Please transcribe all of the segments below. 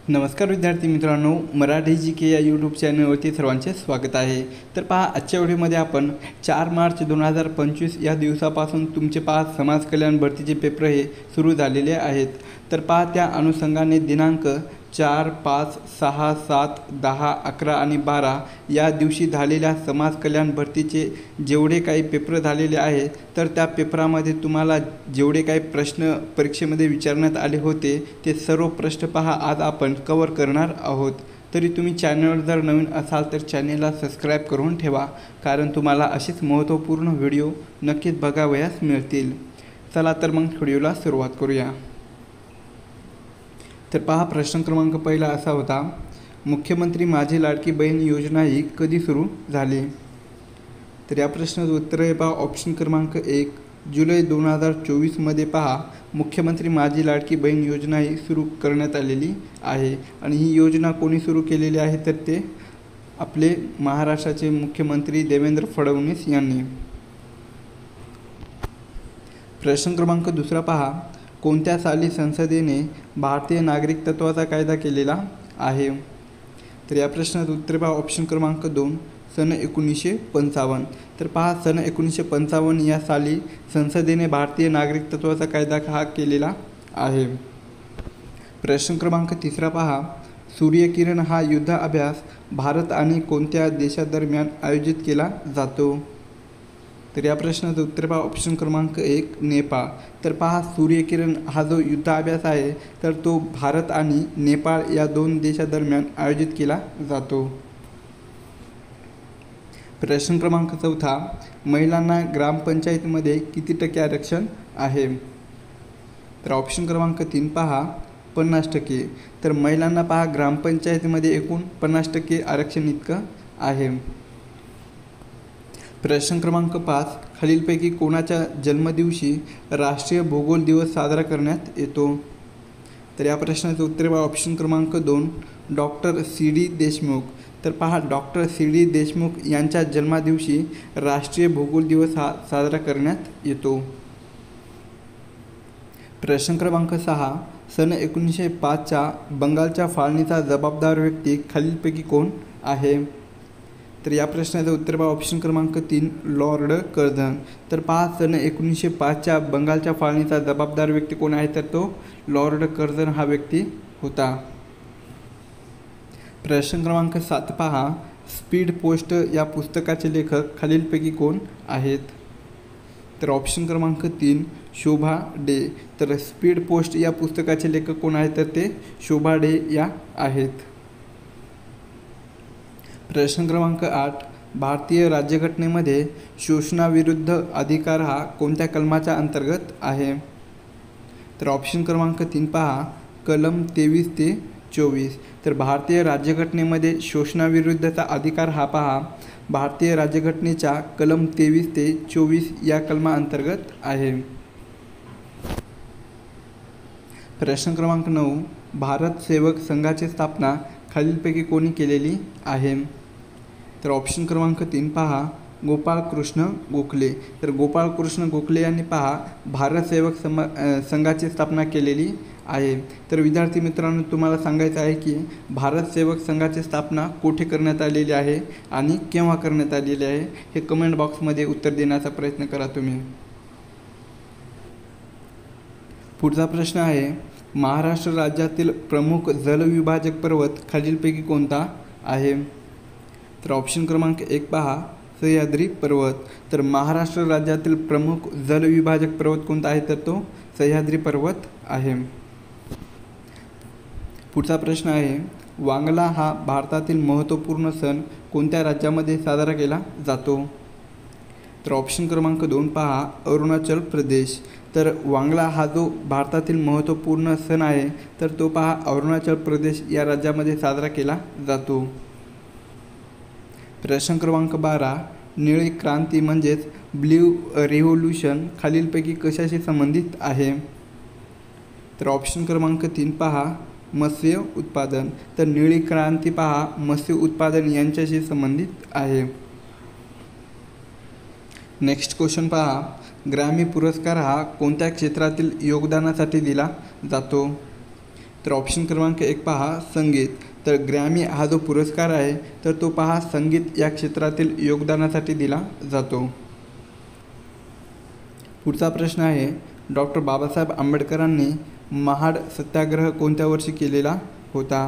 नमस्कार विद्यार्थी मित्रांनो, मराठी जी के या यूट्यूब चॅनलवरती सर्वांचे स्वागत आहे। तर पहा, आजच्या व्हिडिओमध्ये आपण 4 मार्च 2025 या दिवसापासून तुमचे समाज कल्याण भरतीचे पेपर हे सुरू झालेले आहेत। तर पहा, त्या अनुषंगाने दिनांक 4, 5, 6, 7, 10, 11 आणि 12 या दिवशी झालेल्या समाज कल्याण भरतीचे जेवढे काही पेपर झालेले आहेत, तर त्या पेपरामध्ये तुम्हाला जेवढे काही प्रश्न परीक्षेमध्ये विचारण्यात आले होते ते सर्व प्रश्न पहा आज आपण कव्हर करणार आहोत। तरी तुम्ही चॅनलवर जर नवीन असाल तर चॅनलला सबस्क्राईब करून ठेवा, कारण तुम्हाला असेच महत्त्वपूर्ण व्हिडिओ नक्कीच बघावयास मिळतील। चला तर मग व्हिडिओला सुरुवात करूया। तर पहा, प्रश्न क्रमांक पहिला असा होता, मुख्यमंत्री माझी लाडकी बहीण योजना ही कधी सुरू झाली? तर या प्रश्नाचं उत्तर आहे पहा ऑप्शन क्रमांक 1, जुलै 2024 पहा मुख्यमंत्री माझी लाडकी बहीण योजना ही सुरू करण्यात आलेली आहे। आणि ही योजना कोणी सुरू केलेली आहे तर ते आपले महाराष्ट्राचे मुख्यमंत्री देवेंद्र फडणवीस यांनी। प्रश्न क्रमांक दुसरा पहा, कोणत्या साली संसदेने भारतीय नागरिकत्वाचा कायदा केलेला आहे? तर या प्रश्नाचं उत्तर पहा ऑप्शन क्रमांक 2, सन 1955। तर पहा, सन 1955 या साली संसदेने भारतीय नागरिकत्वाचा कायदा हा केलेला आहे। प्रश्न क्रमांक तिसरा पहा, सूर्यकिरण हा युद्धाभ्यास भारत आणि कोणत्या देशादरम्यान आयोजित केला जातो? तर या प्रश्नाचं उत्तर पहा ऑप्शन क्रमांक 1, नेपाळ। तर पहा, सूर्यकिरण हा जो युद्धाभ्यास आहे तर तो भारत आणि नेपाळ या 2 देशादरम्यान आयोजित केला जातो। प्रश्न क्रमांक चौथा, महिलांना ग्रामपंचायतीमध्ये किती टक्के आरक्षण आहे? तर ऑप्शन क्रमांक 3 पहा 50%। तर महिलांना पहा ग्रामपंचायतीमध्ये एकूण 50% आरक्षण इतकं आहे। प्रश्न क्रमांक 5, खालीलपैकी कोणाच्या जन्मदिवशी राष्ट्रीय भूगोल दिवस साजरा करण्यात येतो? तर या प्रश्नाचं उत्तर पहा ऑप्शन क्रमांक 2, डॉक्टर सी.डी. देशमुख। तर पहा, डॉक्टर सी.डी. देशमुख यांच्या जन्मदिवशी राष्ट्रीय भूगोल दिवस हा साजरा करण्यात येतो। प्रश्न क्रमांक 6, सन 1905च्या बंगालच्या फाळणीचा जबाबदार व्यक्ती खालीलपैकी कोण आहे? तर या प्रश्नाचं उत्तर पहा ऑप्शन क्रमांक 3, लॉर्ड कर्झन। तर पहा, सन 1905च्या बंगालच्या फाळणीचा जबाबदार व्यक्ती कोण आहे तर तो लॉर्ड कर्झन हा व्यक्ती होता। प्रश्न क्रमांक 7 पहा, स्पीड पोस्ट या पुस्तकाचे लेखक खालीलपैकी कोण आहेत? तर ऑप्शन क्रमांक 3, शोभा डे। तर स्पीड पोस्ट या पुस्तकाचे लेखक कोण आहेत तर ते शोभा डे या आहेत। प्रश्न क्रमांक 8, भारतीय राज्यघटनेमध्ये शोषणाविरुद्ध अधिकार हा कोणत्या कलमाच्या अंतर्गत आहे? तर ऑप्शन क्रमांक 3 पहा कलम 23 ते 24। तर भारतीय राज्यघटनेमध्ये शोषणाविरुद्धचा अधिकार हा पहा भारतीय राज्यघटनेच्या कलम 23 ते 24 या कलमाअंतर्गत आहे। प्रश्न क्रमांक 9, भारत सेवक संघाची स्थापना खालीलपैकी कोणी केलेली आहे? तर ऑप्शन क्रमांक 3 पहा गोपाळकृष्ण गोखले। तर गोपाळकृष्ण गोखले यांनी पहा भारत सेवक संघाची स्थापना केलेली आहे। तर विद्यार्थी मित्रांनो, तुम्हाला सांगायचं आहे की भारत सेवक संघाची स्थापना कुठे करण्यात आलेली आहे आणि केव्हा करण्यात आलेली आहे हे कमेंट बॉक्समध्ये उत्तर देण्याचा प्रयत्न करा तुम्ही। पुढचा प्रश्न आहे, महाराष्ट्र राज्यातील प्रमुख जलविभाजक पर्वत खालीलपैकी कोणता आहे? तर ऑप्शन क्रमांक 1 पहा सह्याद्री पर्वत। तर महाराष्ट्र राज्यातील प्रमुख जलविभाजक पर्वत कोणता आहे तर तो सह्याद्री पर्वत आहे। पुढचा प्रश्न आहे, वांगला हा भारतातील महत्त्वपूर्ण सण कोणत्या राज्यामध्ये साजरा केला जातो? तर ऑप्शन क्रमांक 2 पहा अरुणाचल प्रदेश। तर वांगला हा जो भारतातील महत्त्वपूर्ण सण आहे तर तो पहा अरुणाचल प्रदेश या राज्यामध्ये साजरा केला जातो। प्रश्न क्रमांक 12, निळी क्रांती म्हणजेच ब्ल्यू रिव्होल्यूशन खालीलपैकी कशाशी संबंधित आहे? तर ऑप्शन क्रमांक 3 पहा मत्स्य उत्पादन। तर निळी क्रांती पहा मत्स्य उत्पादन यांच्याशी संबंधित आहे। नेक्स्ट क्वेश्चन पहा, ग्रॅमी पुरस्कार हा कोणत्या क्षेत्रातील योगदानासाठी दिला जातो? तर ऑप्शन क्रमांक 1 पहा संगीत. तर ग्रॅमी हा जो पुरस्कार आहे तर तो पहा संगीत या क्षेत्रातील योगदानासाठी दिला जातो. पुढचा प्रश्न आहे, डॉक्टर बाबासाहेब आंबेडकरांनी महाड सत्याग्रह कोणत्या वर्षी केलेला होता?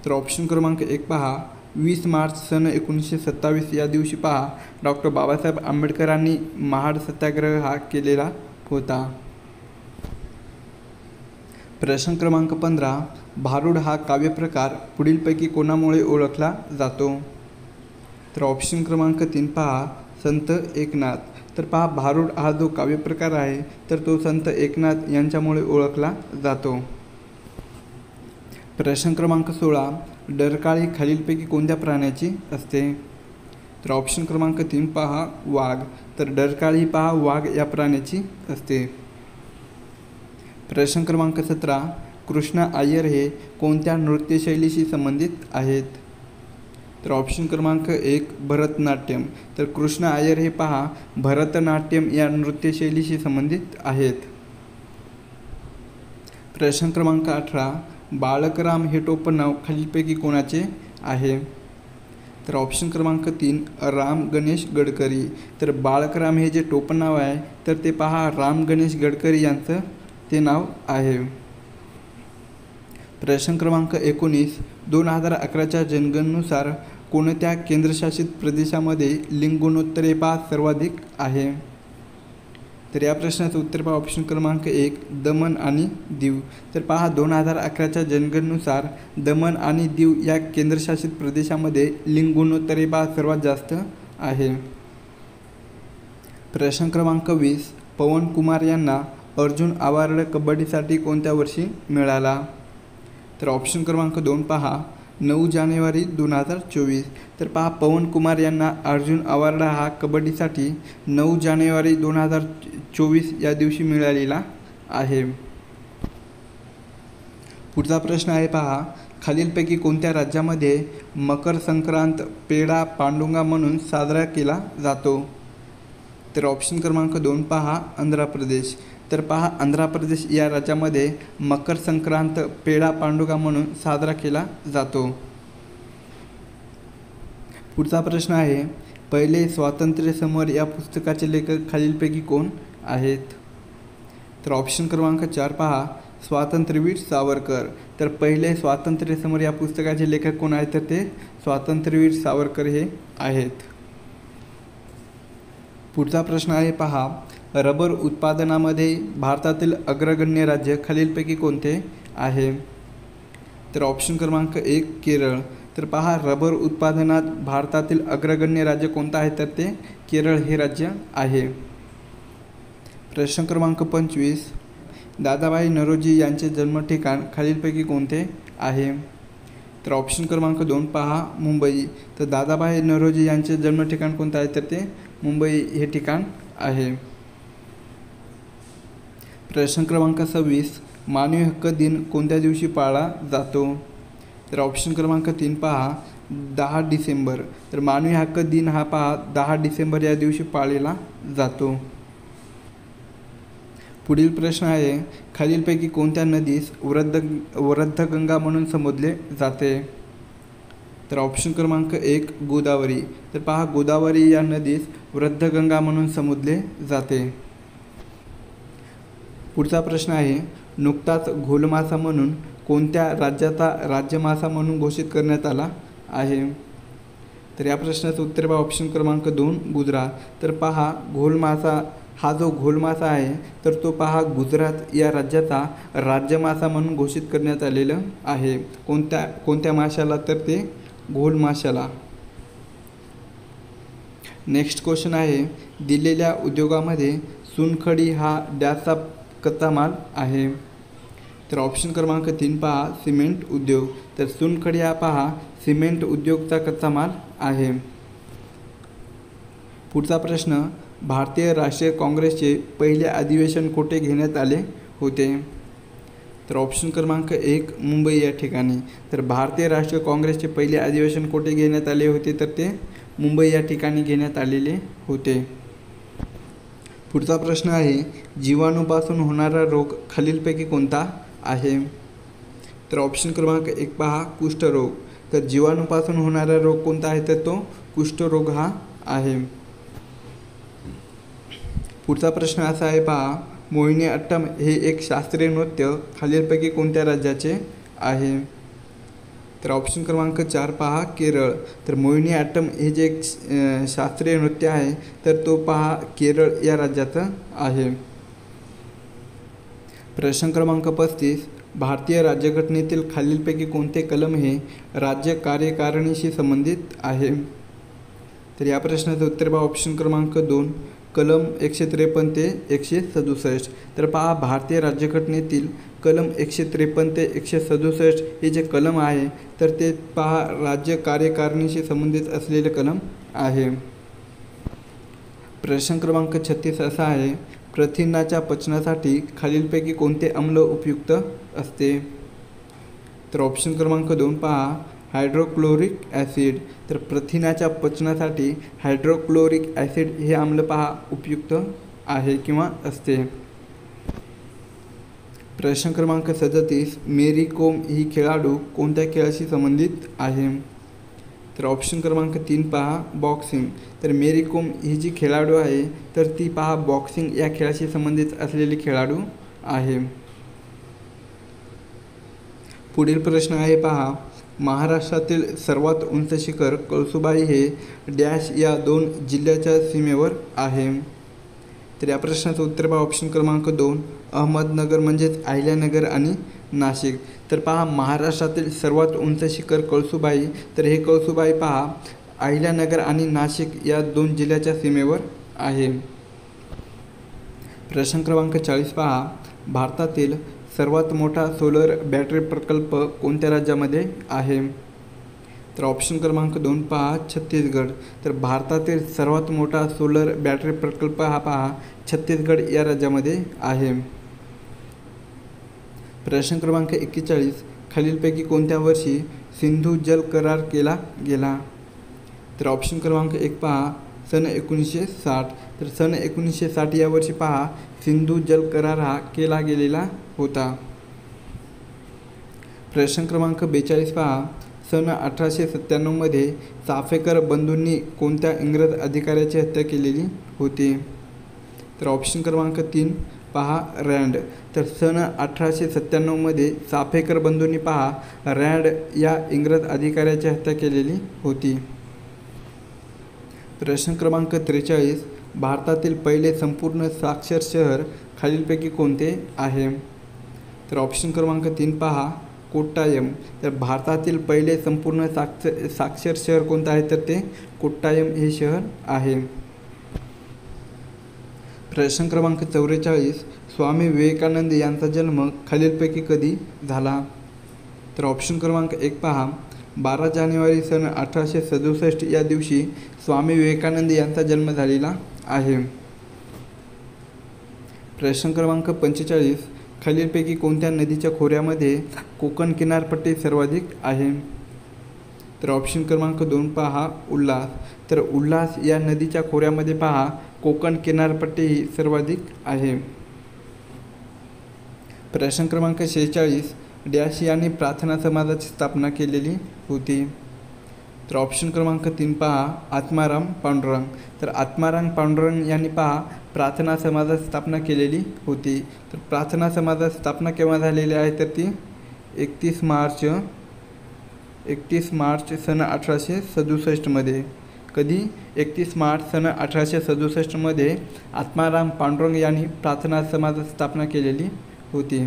तर ऑप्शन क्रमांक 1 पहा 20 मार्च सन 1927 या दिवशी पहा डॉक्टर बाबासाहेब आंबेडकरांनी महाड सत्याग्रह हा केलेला होता. प्रश्न क्रमांक 15, भारुड हा काव्यप्रकार पुढीलपैकी कोणामुळे ओळखला जातो? तर ऑप्शन क्रमांक 3 पहा संत एकनाथ. तर पहा भारुड हा जो काव्यप्रकार आहे तर तो संत एकनाथ यांच्यामुळे ओळखला जातो. प्रश्न क्रमांक 16, डरकाळी खालीलपैकी कोणत्या प्राण्याची असते? तर ऑप्शन क्रमांक 3 पहा वाघ. तर डरकाळी पहा वाघ या प्राण्याची असते. प्रश्न क्रमांक 17, कृष्णा अय्यर हे कोणत्या नृत्यशैलीशी संबंधित आहेत? तर ऑप्शन क्रमांक 1 भरतनाट्यम. तर कृष्णा अय्यर हे पहा भरतनाट्यम या नृत्यशैलीशी संबंधित आहेत. प्रश्न क्रमांक 18, बाळकराम हे टोपणनाव खालीलपैकी कोणाचे आहे? तर ऑप्शन क्रमांक 3 राम गणेश गडकरी. तर बाळकराम हे जे टोपणनाव आहे तर ते पहा राम गणेश गडकरी यांचं ते नाव आहे. प्रश्न क्रमांक 19, 2011च्या जनगणनेनुसार कोणत्या केंद्रशासित प्रदेशामध्ये लिंग गुणोत्तरे पहा सर्वाधिक आहे? तर या प्रश्नाचं उत्तर पहा ऑप्शन क्रमांक 1 दमण आणि दीव. तर पहा 2011च्या जनगणनेनुसार दमण आणि दीव या केंद्रशासित प्रदेशामध्ये लिंग गुणोत्तरे पहा सर्वात जास्त आहे. प्रश्न क्रमांक 20, पवन कुमार यांना अर्जुन अवॉर्ड कबड्डीसाठी कोणत्या वर्षी मिळाला? तर ऑप्शन क्रमांक 2 पहा 9 जानेवारी 2024. तर पहा पवन कुमार यांना अर्जुन अवॉर्ड हा कबड्डीसाठी 9 जानेवारी 2024 या दिवशी मिळालेला आहे. पुढचा प्रश्न आहे पहा, खालीलपैकी कोणत्या राज्यामध्ये मकर संक्रांत पेढा पांडुंगा म्हणून साजरा केला जातो? तर ऑप्शन क्रमांक 2 पहा आंध्र प्रदेश. तर पहा आंध्र प्रदेश या राज्यामध्ये मकर संक्रांत पेढा पांडुगा म्हणून साजरा केला जातो. पुढचा प्रश्न आहे, पहिले स्वातंत्र्य समर या पुस्तकाचे लेखक खालीलपैकी कोण आहेत? तर ऑप्शन क्रमांक 4 पहा स्वातंत्र्यवीर सावरकर. तर पहिले स्वातंत्र्य समर या पुस्तकाचे लेखक कोण आहेत? तर ते स्वातंत्र्यवीर सावरकर हे आहेत. पुढचा प्रश्न आहे पहा, रबर उत्पादनामध्ये भारतातील अग्रगण्य राज्य खालीलपैकी कोणते आहे? तर ऑप्शन क्रमांक 1 केरळ. तर पहा रबर उत्पादनात भारतातील अग्रगण्य राज्य कोणतं आहे? तर ते केरळ हे राज्य आहे. प्रश्न क्रमांक 25, दादाभाई नौरोजी यांचे जन्मठिकाण खालीलपैकी कोणते आहे? तर ऑप्शन क्रमांक 2 पहा मुंबई. तर दादाभाई नौरोजी यांचे जन्मठिकाण कोणतं आहे? तर ते मुंबई हे ठिकाण आहे. प्रश्न क्रमांक 26, मानवी हक्क दिन कोणत्या दिवशी पाळला जातो? तर ऑप्शन क्रमांक 3 पहा 10 डिसेंबर. तर मानवी हक्क दिन हा पहा 10 डिसेंबर या दिवशी पाळला जातो. पुढील प्रश्न आहे, खालीलपैकी कोणत्या नदीस वृद्धगंगा म्हणून संबोधले जाते? तर ऑप्शन क्रमांक 1 गोदावरी. तर पहा गोदावरी या नदीस वृद्धगंगा म्हणून संबोधले जाते. पुढचा प्रश्न आहे, नुकताच घोलमासा म्हणून कोणत्या राज्याचा राज्यमासा म्हणून घोषित करण्यात आला आहे? तर या प्रश्नाचं उत्तर पहा ऑप्शन क्रमांक 2 गुजरात. तर पहा घोलमासा हा जो घोलमासा आहे तर तो पहा गुजरात या राज्याचा राज्यमासा म्हणून घोषित करण्यात आलेलं आहे. कोणत्या माशाला? तर ते घोल माशाला. नेक्स्ट क्वेश्चन आहे, दिलेल्या उद्योगामध्ये चुनखडी हा डॅशचा कच्चा माल आहे? तर ऑप्शन क्रमांक 3 पहा सिमेंट उद्योग. तर चुनखडी हा पहा सिमेंट उद्योगचा कच्चा माल आहे. पुढचा प्रश्न, भारतीय राष्ट्रीय काँग्रेसचे पहिले अधिवेशन कोठे घेण्यात आले होते? तर ऑप्शन क्रमांक 1 मुंबई या ठिकाणी. तर भारतीय राष्ट्रीय काँग्रेसचे पहिले अधिवेशन कोठे घेण्यात आले होते? तर ते मुंबई या ठिकाणी घेण्यात आलेले होते. पुढचा प्रश्न आहे, जीवाणूपासून होणारा रोग खालीलपैकी कोणता आहे? तर ऑप्शन क्रमांक 1 पहा कुष्ठरोग. तर जीवाणूपासून होणारा रोग कोणता आहे तर तो कुष्ठरोग हा आहे. पुढचा प्रश्न असा आहे पहा, मोहिनीअट्टम हे एक शास्त्रीय नृत्य खालीलपैकी कोणत्या राज्याचे आहे. तर ऑप्शन क्रमांक 4 पहा केरळ. तर मोहिनीअट्टम हे जे एक शास्त्रीय नृत्य आहे तर तो पहा केरळ या राज्याचं आहे. प्रश्न क्रमांक 35, भारतीय राज्यघटनेतील खालीलपैकी कोणते कलम हे राज्य कार्यकारिणीशी संबंधित आहे. तर या प्रश्नाचं उत्तर पहा ऑप्शन क्रमांक 2 कलम 153 ते 167. तर पहा भारतीय राज्यघटनेतील कलम 153 ते 167 हे जे कलम आहे तर ते पहा राज्य कार्यकारिणीशी संबंधित असलेले कलम आहे. प्रश्न क्रमांक 36 असा आहे, प्रथिनाच्या पचनासाठी खालीलपैकी कोणते आम्ल उपयुक्त असते. तर ऑप्शन क्रमांक 2 पहा हायड्रोक्लोरिक ॲसिड. तर प्रथिनाच्या पचनासाठी हायड्रोक्लोरिक ॲसिड हे आम्ल पहा उपयुक्त आहे किंवा असते. प्रश्न क्रमांक 37, मेरी कोम ही खेळाडू कोणत्या खेळाशी संबंधित आहे. तर ऑप्शन क्रमांक 3 पहा बॉक्सिंग. तर मेरी कोम ही जी खेळाडू आहे तर ती पहा बॉक्सिंग या खेळाशी संबंधित असलेली खेळाडू आहे. पुढील प्रश्न आहे पहा, महाराष्ट्रातील सर्वात उंच शिखर कळसुबाई हे डॅश या 2 जिल्ह्याच्या सीमेवर आहे. तर या प्रश्नाचं उत्तर पहा ऑप्शन क्रमांक 2 अहमदनगर म्हणजेच अहिल्यानगर आणि नाशिक. तर पहा महाराष्ट्रातील सर्वात उंच शिखर कळसुबाई, तर हे कळसुबाई पहा अहिल्यानगर आणि नाशिक या 2 जिल्ह्याच्या सीमेवर आहे. प्रश्न क्रमांक 40 पहा, भारतातील सर्वात मोठा सोलर बॅटरी प्रकल्प कोणत्या राज्यामध्ये आहे. तर ऑप्शन क्रमांक 2 पहा छत्तीसगड. तर भारतातील सर्वात मोठा सोलर बॅटरी प्रकल्प हा पहा छत्तीसगड या राज्यामध्ये आहे. प्रश्न क्रमांक 41, खालीलपैकी कोणत्या वर्षी सिंधू जल करार केला गेला. तर ऑप्शन क्रमांक 1 पहा सन 1960. तर सन 1960 या वर्षी पहा सिंधू जल करार हा केला गेलेला होता. प्रश्न क्रमांक 42 पहा सन 1897 चाफेकर बंधूंनी कोणत्या इंग्रज अधिकाऱ्याची हत्या केलेली होती. तर ऑप्शन क्रमांक 3 पहा रँड. तर सन 1897 चाफेकर बंधूंनी पहा रँड या इंग्रज अधिकाऱ्याची हत्या केलेली होती. प्रश्न क्रमांक 43, भारतातील पहिले संपूर्ण साक्षर शहर खालीलपैकी कोणते आहे. तर ऑप्शन क्रमांक 3 पहा कोट्टायम. तर भारतातील पहिले संपूर्ण साक्षर शहर कोणतं आहे तर ते कोट्टायम हे शहर आहे. प्रश्न क्रमांक 44, स्वामी विवेकानंद यांचा जन्म खालीलपैकी कधी झाला. तर ऑप्शन क्रमांक 1 पहा 12 जानेवारी सन 1867 या दिवशी स्वामी विवेकानंद यांचा जन्म झालेला आहे. प्रश्न क्रमांक 45, खालीलपैकी कोणत्या नदीच्या खोऱ्यामध्ये कोकण किनारपट्टी सर्वाधिक आहे. तर ऑप्शन क्रमांक 2 पहा उल्हास. तर उल्हास या नदीच्या खोऱ्यामध्ये पहा कोकण किनारपट्टी ही सर्वाधिक आहे. प्रश्न क्रमांक 46, डॅश यांनी प्रार्थना समाजाची स्थापना केलेली होती. तर ऑप्शन क्रमांक 3 पहा आत्माराम पांडुरंग. तर आत्माराम पांडुरंग यांनी पहा प्रार्थना समाजाची स्थापना केलेली होती. तर प्रार्थना समाजाची स्थापना केव्हा झालेली आहे तर ती 31 मार्च सन 1867 कधी 31 मार्च सन 1867 आत्माराम पांडुरंग यांनी प्रार्थना समाजाची स्थापना केलेली होती.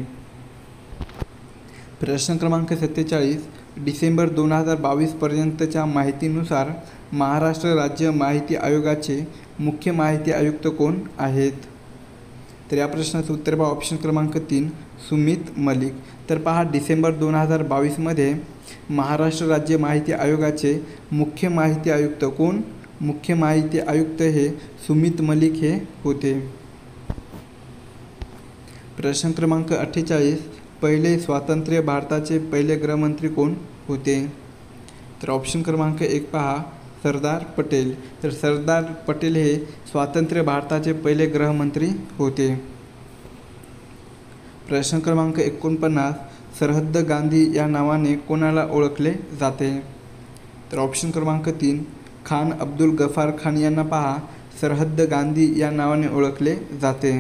प्रश्न क्रमांक 47, डिसेंबर 2022 पर्यंतच्या माहितीनुसार महाराष्ट्र राज्य माहिती आयोगाचे मुख्य माहिती आयुक्त कोण आहेत. तर या प्रश्नाचं उत्तर पहा ऑप्शन क्रमांक 3 सुमित मलिक. तर पहा डिसेंबर 2022 महाराष्ट्र राज्य माहिती आयोगाचे मुख्य माहिती आयुक्त कोण, मुख्य माहिती आयुक्त हे सुमित मलिक हे होते. प्रश्न क्रमांक 48, पहिले स्वातंत्र्य भारताचे पहिले गृहमंत्री कोण होते. तर ऑप्शन क्रमांक 1 पहा सरदार पटेल. तर सरदार पटेल हे स्वातंत्र्य भारताचे पहिले गृहमंत्री होते. प्रश्न क्रमांक 49, सरहद्द गांधी या नावाने कोणाला ओळखले जाते? तर ऑप्शन क्रमांक 3 खान अब्दुल गफार खान यांना पहा सरहद्द गांधी या नावाने ओळखले जाते.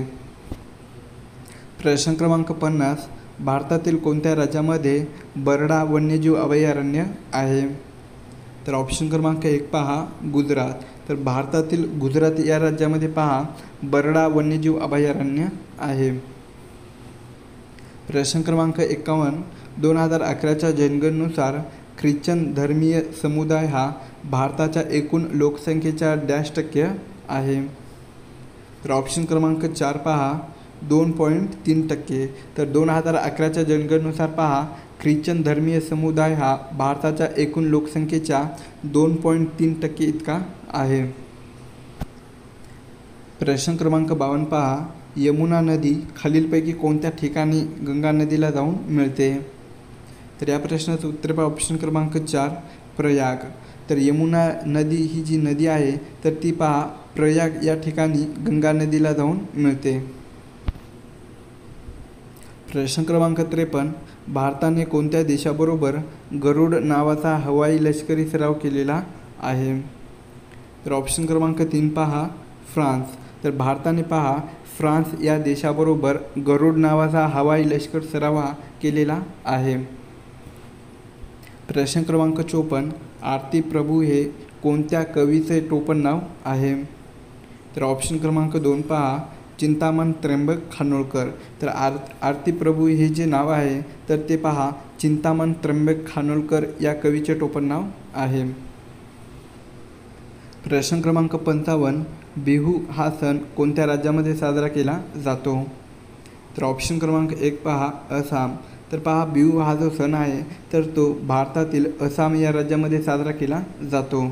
प्रश्न क्रमांक 50 भारतातील कोणत्या राज्यामध्ये बरडा वन्यजीव अभयारण्य आहे? तर ऑप्शन क्रमांक 1 पहा गुजरात. तर भारतातील गुजरात या राज्यामध्ये पहा बरडा वन्यजीव अभयारण्य आहे. प्रश्न क्रमांक 51 2011च्या जनगणनेनुसार ख्रिश्चन धर्मीय समुदाय हा भारताच्या एकूण लोकसंख्येच्या %, आहे? तर ऑप्शन क्रमांक 4 पहा 2.3%. तर 2011च्या जनगणनेनुसार पहा ख्रिश्चन धर्मीय समुदाय हा भारताच्या एकूण लोकसंख्येच्या 2.3% इतका आहे. प्रश्न क्रमांक 52 पहा यमुना नदी खालीलपैकी कोणत्या ठिकाणी गंगा नदीला जाऊन मिळते? तर या प्रश्नाचं उत्तर पहा ऑप्शन क्रमांक 4 प्रयाग. तर यमुना नदी ही जी नदी आहे तर ती पहा प्रयाग या ठिकाणी गंगा नदीला जाऊन मिळते. प्रश्न क्रमांक 53 भारताने कोणत्या देशाबरोबर गरुड नावाचा हवाई लष्करी सराव केलेला आहे? तर ऑप्शन क्रमांक 3 पहा फ्रान्स. तर भारताने पहा फ्रान्स या देशाबरोबर गरुड नावाचा हवाई लष्कर सराव हा केलेला आहे. प्रश्न क्रमांक 54 आरती प्रभू हे कोणत्या कवीचे टोपण नाव आहे? तर ऑप्शन क्रमांक 2 पहा चिंतामण त्र्यंबक खानोलकर. तर आरती प्रभू हे जे नाव आहे तर ते पहा चिंतामण त्र्यंबक खानोलकर या कवीचे टोपण नाव आहे. प्रश्न क्रमांक 55 बिहू हा सण कोणत्या राज्यामध्ये साजरा केला जातो? तर ऑप्शन क्रमांक 1 पहा आसाम. तर पहा बिहू हा जो सण आहे तर तो भारतातील आसाम या राज्यामध्ये साजरा केला जातो.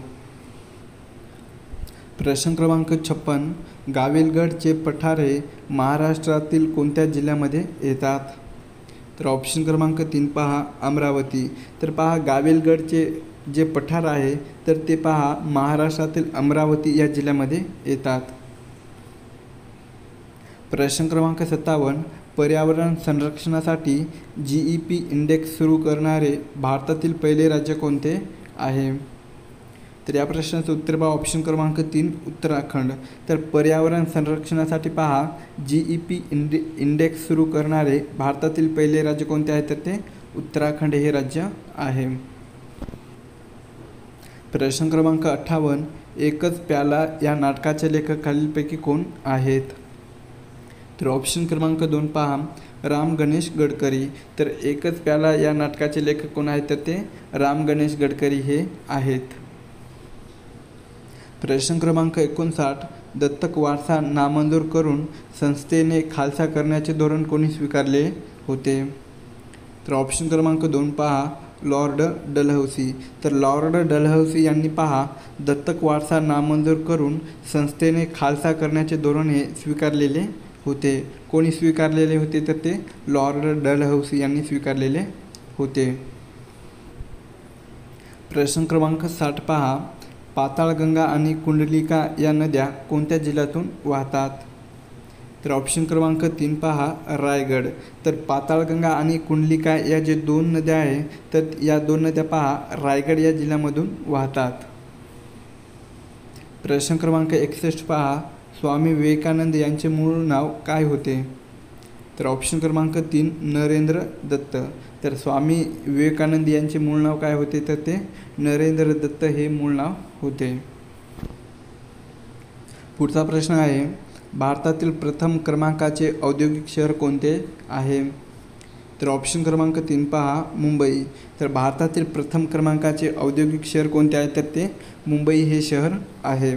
प्रश्न क्रमांक 56 गाविलगडचे पठार हे महाराष्ट्रातील कोणत्या जिल्ह्यामध्ये येतात? तर ऑप्शन क्रमांक 3 पहा अमरावती. तर पहा गाविलगडचे जे पठार आहे तर ते पहा महाराष्ट्रातील अमरावती या जिल्ह्यामध्ये येतात. प्रश्न क्रमांक 57 पर्यावरण संरक्षणासाठी GEP इंडेक्स सुरू करणारे भारतातील पहिले राज्य कोणते आहे? तर या प्रश्नाचं उत्तर पहा ऑप्शन क्रमांक 3 उत्तराखंड. तर पर्यावरण संरक्षणासाठी पहा GEP इंडेक्स सुरू करणारे भारतातील पहिले राज्य कोणते आहे? तर ते उत्तराखंड हे राज्य आहे. प्रश्न क्रमांक 58 एकच प्याला या नाटकाचे लेखक खालीलपैकी कोण आहेत? तर ऑप्शन क्रमांक 2 पहा राम गणेश गडकरी. तर एकच प्याला या नाटकाचे लेखक कोण आहेत? तर ते राम गणेश गडकरी हे आहेत. प्रश्न क्रमांक 59 दत्तक वारसा नामंजूर करून संस्थेने खालसा करण्याचे धोरण कोणी स्वीकारले होते? तर ऑप्शन क्रमांक 2 पहा लॉर्ड डलहौसी. तर लॉर्ड डलहौसी यांनी पहा दत्तक वारसा नामंजूर करून संस्थेने खालसा करण्याचे धोरण हे स्वीकारलेले होते. कोणी स्वीकारलेले होते? तर ते लॉर्ड डलहौसी यांनी स्वीकारलेले होते. प्रश्न क्रमांक 60 पहा पाताळगंगा आणि कुंडलिका या नद्या कोणत्या जिल्ह्यातून वाहतात? तर ऑप्शन क्रमांक 3 पहा रायगड. तर पाताळगंगा आणि कुंडलिका या जे 2 नद्या आहे तर या 2 नद्या पहा रायगड या जिल्ह्यामधून वाहतात. प्रश्न क्रमांक 61 पहा स्वामी विवेकानंद यांचे मूळ नाव काय होते? तर ऑप्शन क्रमांक 3 नरेंद्र दत्त. तर स्वामी विवेकानंद यांचे मूळ नाव काय होते? तर ते नरेंद्र दत्त हे मूळ नाव होते. पुढचा प्रश्न आहे भारतातील प्रथम क्रमांकाचे औद्योगिक शहर कोणते आहे? तर ऑप्शन क्रमांक 3 पहा मुंबई. तर भारतातील प्रथम क्रमांकाचे औद्योगिक शहर कोणते आहे? तर ते मुंबई हे शहर आहे.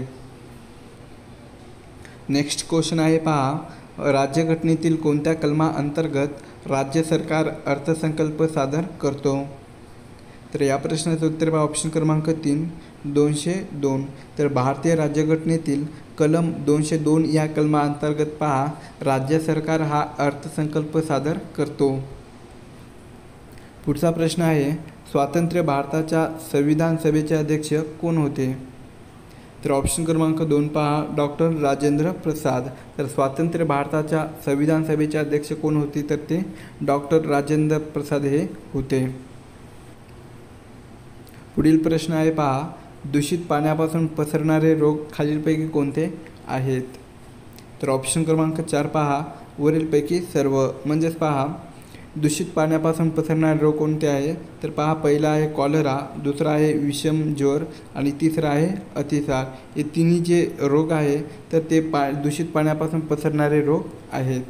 नेक्स्ट क्वेश्चन आहे पहा राज्यघटनेतील कोणत्या कलमाअंतर्गत राज्य सरकार अर्थसंकल्प सादर करतो? तर या प्रश्नाचं उत्तर पहा ऑप्शन क्रमांक 3 202. तर भारतीय राज्यघटनेतील कलम 202 या कलमाअंतर्गत पहा राज्य सरकार हा अर्थसंकल्प सादर करतो. पुढचा प्रश्न आहे स्वातंत्र्य भारताच्या संविधान सभेचे अध्यक्ष कोण होते? तर ऑप्शन क्रमांक 2 पहा डॉक्टर राजेंद्र प्रसाद. तर स्वातंत्र्य भारताच्या संविधान सभेचे अध्यक्ष कोण होते, तर ते डॉक्टर राजेंद्र प्रसाद हे होते. पुढील प्रश्न आहे पहा, दूषित पाण्यापासून पसरणारे रोग खालीलपैकी कोणते आहेत. तर ऑप्शन क्रमांक 4 पहा वरीलपैकी सर्व. म्हणजेच पहा दूषित पाण्यापासून पसरणारे रोग कोणते आहे, तर पहा पहिला आहे कॉलरा, दुसरा आहे विषम ज्वर आणि तिसरा आहे अतिसार. हे तिन्ही जे रोग आहे तर ते दूषित पाण्यापासून पसरणारे रोग आहेत.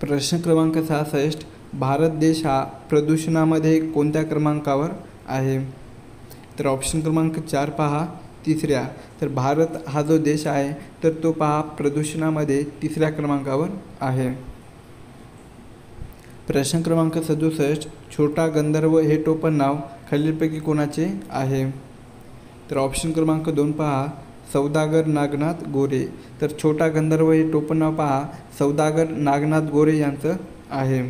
प्रश्न क्रमांक 66, भारत देश हा प्रदूषणामध्ये कोणत्या क्रमांकावर आहे. तर ऑप्शन क्रमांक 4 पहा तिसऱ्या. तर भारत हा जो देश आहे तर तो पहा प्रदूषणामध्ये 3ऱ्या क्रमांकावर आहे. प्रश्न क्रमांक 67, छोटा गंधर्व हे टोपण नाव खालीलपैकी कोणाचे आहे. तर ऑप्शन क्रमांक 2 पहा सौदागर नागनाथ गोरे. तर छोटा गंधर्व हे टोपण नाव पहा सौदागर नागनाथ गोरे यांचं आहे.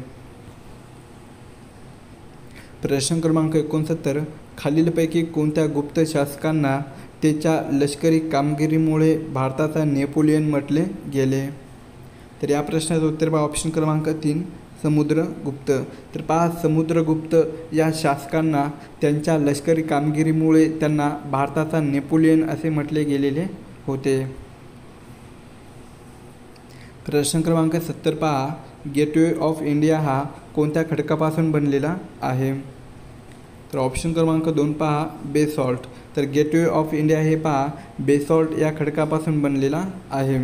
प्रश्न क्रमांक 69, खालीलपैकी कोणत्या गुप्त शासकांना त्याच्या लष्करी कामगिरीमुळे भारताचा नेपोलियन म्हटले गेले. तर या प्रश्नाचं उत्तर पहा ऑप्शन क्रमांक 3 समुद्रगुप्त. तर पहा समुद्रगुप्त या शासकांना त्यांच्या लष्करी कामगिरीमुळे त्यांना भारताचा नेपोलियन असे म्हटले गेलेले होते. प्रश्न क्रमांक 70 पहा गेटवे ऑफ इंडिया हा कोणत्या खडकापासून बनलेला आहे. तर ऑप्शन क्रमांक 2 पहा बेसॉल्ट. तर गेटवे ऑफ इंडिया हे पहा बेसॉल्ट या खडकापासून बनलेला आहे.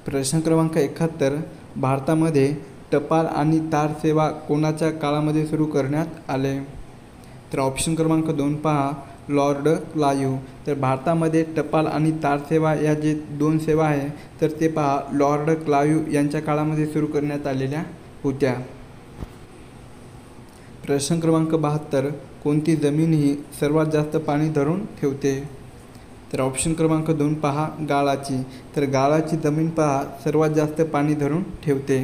प्रश्न क्रमांक 71, भारतामध्ये टपाल आणि तार सेवा कोणाच्या काळामध्ये सुरू करण्यात आले. तर ऑप्शन क्रमांक 2 पहा लॉर्ड क्लाइव्ह. तर भारतामध्ये टपाल आणि तार सेवा या जे 2 सेवा आहे तर ते पहा लॉर्ड क्लाइव्ह यांच्या काळामध्ये सुरू करण्यात आलेल्या होत्या. प्रश्न क्रमांक 72, कोणती जमीन ही सर्वात जास्त पाणी धरून ठेवते. तर ऑप्शन क्रमांक 2 पहा गाळाची. तर गाळाची जमीन पहा सर्वात जास्त पाणी धरून ठेवते.